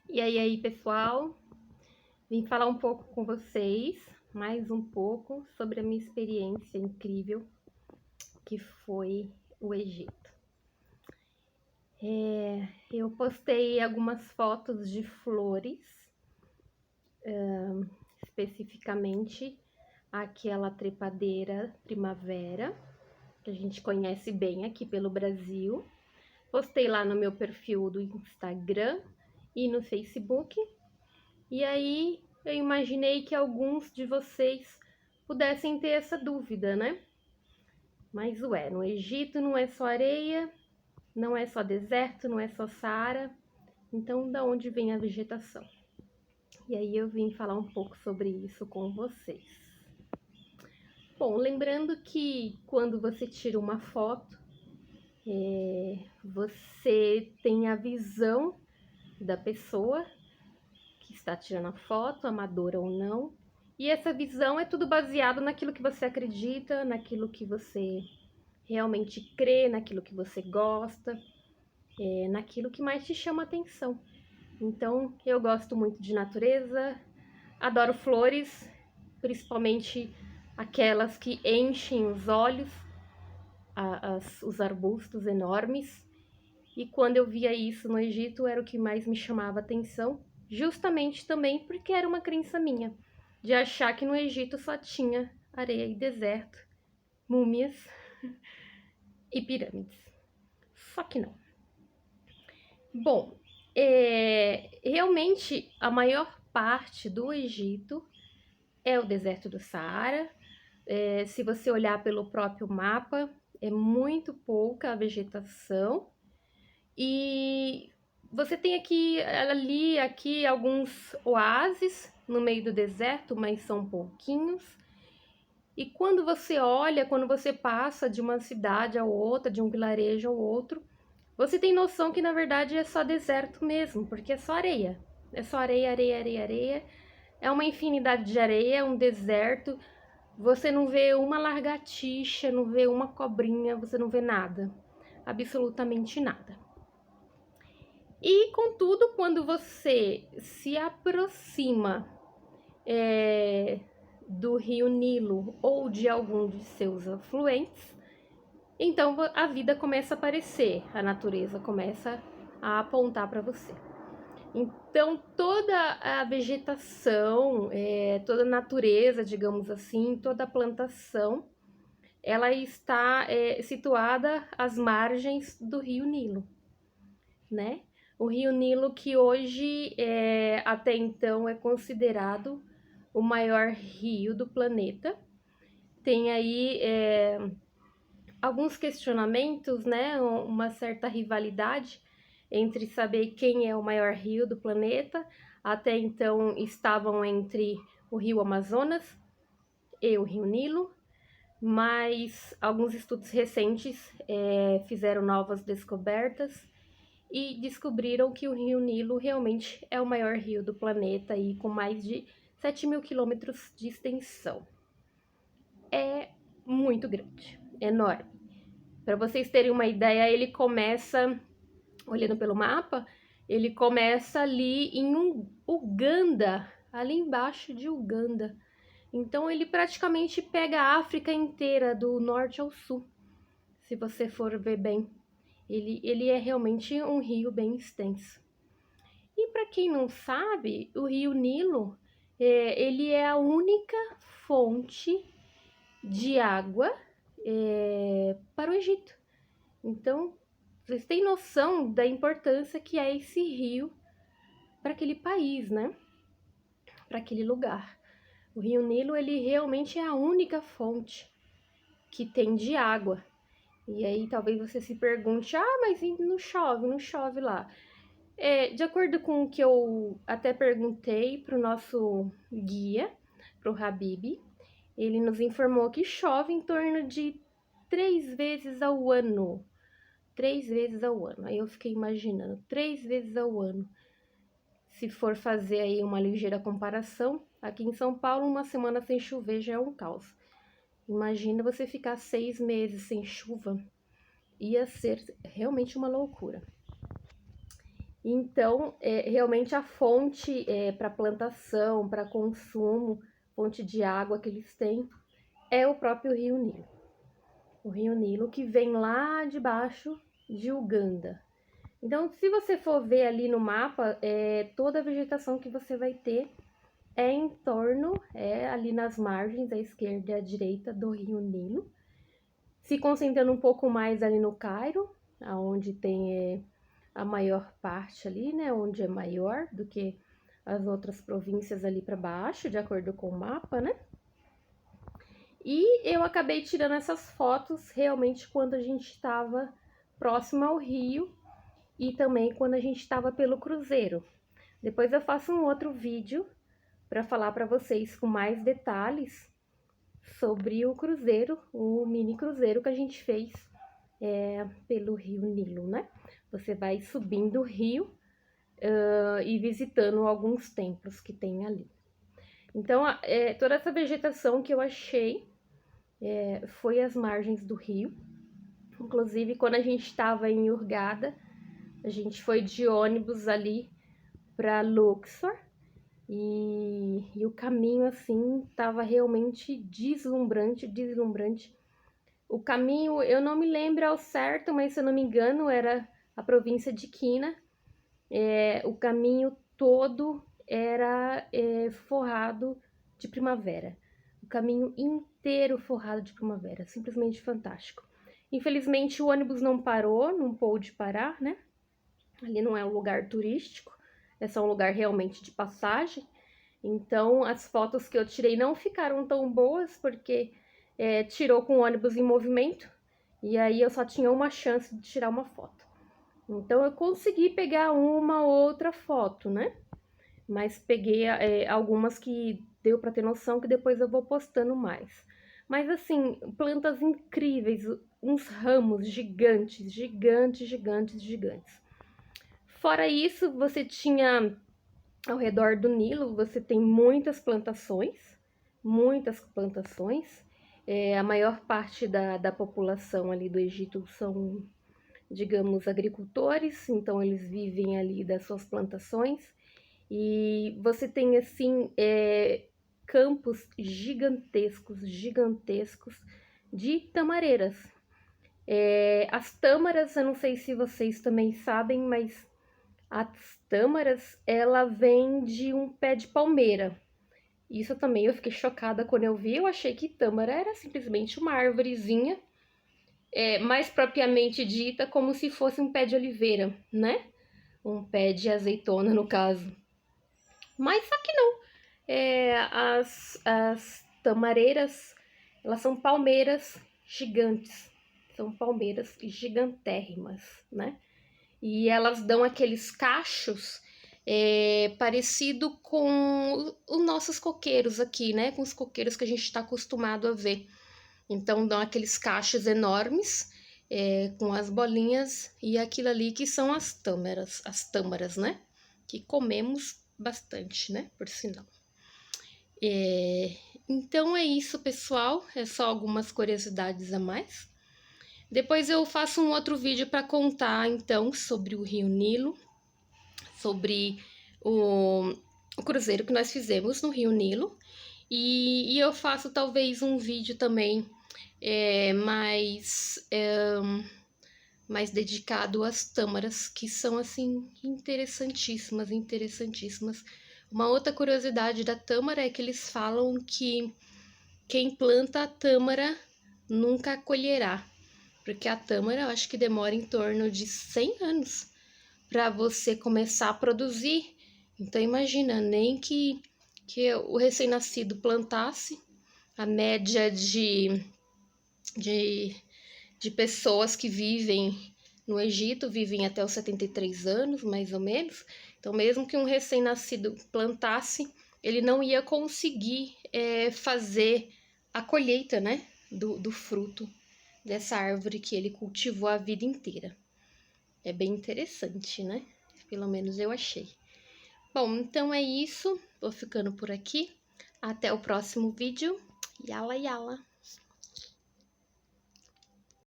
E aí, pessoal? Vim falar um pouco com vocês, mais um pouco, sobre a minha experiência incrível que foi o Egito. Eu postei algumas fotos de flores, especificamente aquela trepadeira primavera, que a gente conhece bem aqui pelo Brasil. Postei lá no meu perfil do Instagram e no Facebook. E aí eu imaginei que alguns de vocês pudessem ter essa dúvida, né? Mas ué, no Egito não é só areia, não é só deserto, não é só Saara. Então, da onde vem a vegetação? E aí eu vim falar um pouco sobre isso com vocês. Bom, lembrando que quando você tira uma foto, você tem a visão da pessoa que está tirando a foto, amadora ou não. E essa visão é tudo baseado naquilo que você acredita, naquilo que você realmente crê, naquilo que você gosta, naquilo que mais te chama atenção. Então, eu gosto muito de natureza, adoro flores, principalmente aquelas que enchem os olhos, os arbustos enormes. E quando eu via isso no Egito, era o que mais me chamava atenção, justamente também porque era uma crença minha, de achar que no Egito só tinha areia e deserto, múmias e pirâmides. Só que não. Bom, realmente a maior parte do Egito é o deserto do Saara. Se você olhar pelo próprio mapa, é muito pouca a vegetação. E você tem aqui alguns oásis no meio do deserto, mas são pouquinhos. E quando você olha, quando você passa de uma cidade a outra, de um vilarejo ao outro, você tem noção que na verdade é só deserto mesmo, porque é só areia. É só areia, areia, areia, areia. É uma infinidade de areia, um deserto. Você não vê uma lagartixa, não vê uma cobrinha, você não vê nada. Absolutamente nada. E, contudo, quando você se aproxima do rio Nilo ou de algum de seus afluentes, então a vida começa a aparecer, a natureza começa a apontar para você. Então, toda a vegetação, toda a natureza, digamos assim, toda a plantação, ela está situada às margens do rio Nilo, né? O rio Nilo que hoje, até então, é considerado o maior rio do planeta. Tem aí alguns questionamentos, né? Uma certa rivalidade entre saber quem é o maior rio do planeta. Até então estavam entre o rio Amazonas e o rio Nilo, mas alguns estudos recentes fizeram novas descobertas e descobriram que o rio Nilo realmente é o maior rio do planeta e com mais de 7.000 quilômetros de extensão. É muito grande, enorme. Para vocês terem uma ideia, ele começa, olhando pelo mapa, ele começa ali em Uganda, ali embaixo de Uganda. Então ele praticamente pega a África inteira, do norte ao sul, se você for ver bem. Ele é realmente um rio bem extenso. E para quem não sabe, o rio Nilo, ele é a única fonte de água para o Egito. Então, vocês têm noção da importância que é esse rio para aquele país, né? Para aquele lugar. O rio Nilo, ele realmente é a única fonte que tem de água. E aí talvez você se pergunte, mas não chove, não chove lá. De acordo com o que eu até perguntei para o nosso guia, para o Habib, ele nos informou que chove em torno de 3 vezes ao ano. 3 vezes ao ano. Aí eu fiquei imaginando, 3 vezes ao ano. Se for fazer aí uma ligeira comparação, aqui em São Paulo, uma semana sem chover já é um caos. Imagina você ficar 6 meses sem chuva. Ia ser realmente uma loucura. Então, realmente a fonte para plantação, para consumo, fonte de água que eles têm, é o próprio Rio Nilo. O Rio Nilo que vem lá de baixo de Uganda. Então, se você for ver ali no mapa, toda a vegetação que você vai ter é em torno, ali nas margens, à esquerda e à direita do Rio Nilo. Se concentrando um pouco mais ali no Cairo, onde tem a maior parte ali, né? Onde é maior do que as outras províncias ali para baixo, de acordo com o mapa, né? E eu acabei tirando essas fotos realmente quando a gente estava próximo ao rio e também quando a gente estava pelo cruzeiro. Depois eu faço um outro vídeo para falar para vocês com mais detalhes sobre o cruzeiro, o mini cruzeiro que a gente fez pelo Rio Nilo, né? Você vai subindo o rio e visitando alguns templos que tem ali. Então, toda essa vegetação que eu achei foi às margens do rio. Inclusive, quando a gente estava em Hurghada, a gente foi de ônibus ali para Luxor. E o caminho, assim, tava realmente deslumbrante, deslumbrante. O caminho, eu não me lembro ao certo, mas se eu não me engano, era a província de Quina. O caminho todo era forrado de primavera. O caminho inteiro forrado de primavera, simplesmente fantástico. Infelizmente, o ônibus não parou, não pôde parar, né? Ali não é um lugar turístico, é só um lugar realmente de passagem. Então, as fotos que eu tirei não ficaram tão boas, porque tirou com o ônibus em movimento, e aí eu só tinha uma chance de tirar uma foto. Então, eu consegui pegar uma ou outra foto, né? Mas peguei algumas que deu para ter noção, que depois eu vou postando mais. Mas, assim, plantas incríveis, uns ramos gigantes, gigantes, gigantes, gigantes. Fora isso, você tinha ao redor do Nilo, você tem muitas plantações, muitas plantações. A maior parte da população ali do Egito são, digamos, agricultores, então eles vivem ali das suas plantações. E você tem, assim, campos gigantescos, gigantescos de tamareiras. As tâmaras, eu não sei se vocês também sabem, mas as tâmaras, ela vem de um pé de palmeira. Isso também eu fiquei chocada quando eu vi. Eu achei que tâmara era simplesmente uma árvorezinha, mais propriamente dita, como se fosse um pé de oliveira, né? Um pé de azeitona, no caso. Mas só que não. As tamareiras, elas são palmeiras gigantes. São palmeiras gigantérrimas, né? E elas dão aqueles cachos parecido com os nossos coqueiros aqui, né? Com os coqueiros que a gente está acostumado a ver. Então, dão aqueles cachos enormes com as bolinhas e aquilo ali que são as tâmaras, né? Que comemos bastante, né? Por sinal. Então, é isso, pessoal. É só algumas curiosidades a mais. Depois eu faço um outro vídeo para contar, então, sobre o Rio Nilo, sobre o cruzeiro que nós fizemos no Rio Nilo. E eu faço talvez um vídeo também mais dedicado às tâmaras, que são, assim, interessantíssimas, interessantíssimas. Uma outra curiosidade da tâmara é que eles falam que quem planta a tâmara nunca colherá. Porque a tâmara, eu acho que demora em torno de 100 anos para você começar a produzir. Então, imagina, nem que o recém-nascido plantasse, a média de pessoas que vivem no Egito vivem até os 73 anos, mais ou menos. Então, mesmo que um recém-nascido plantasse, ele não ia conseguir fazer a colheita, né, do fruto dessa árvore que ele cultivou a vida inteira. É bem interessante, né? Pelo menos eu achei. Bom, então é isso. Vou ficando por aqui. Até o próximo vídeo. Yala, yala!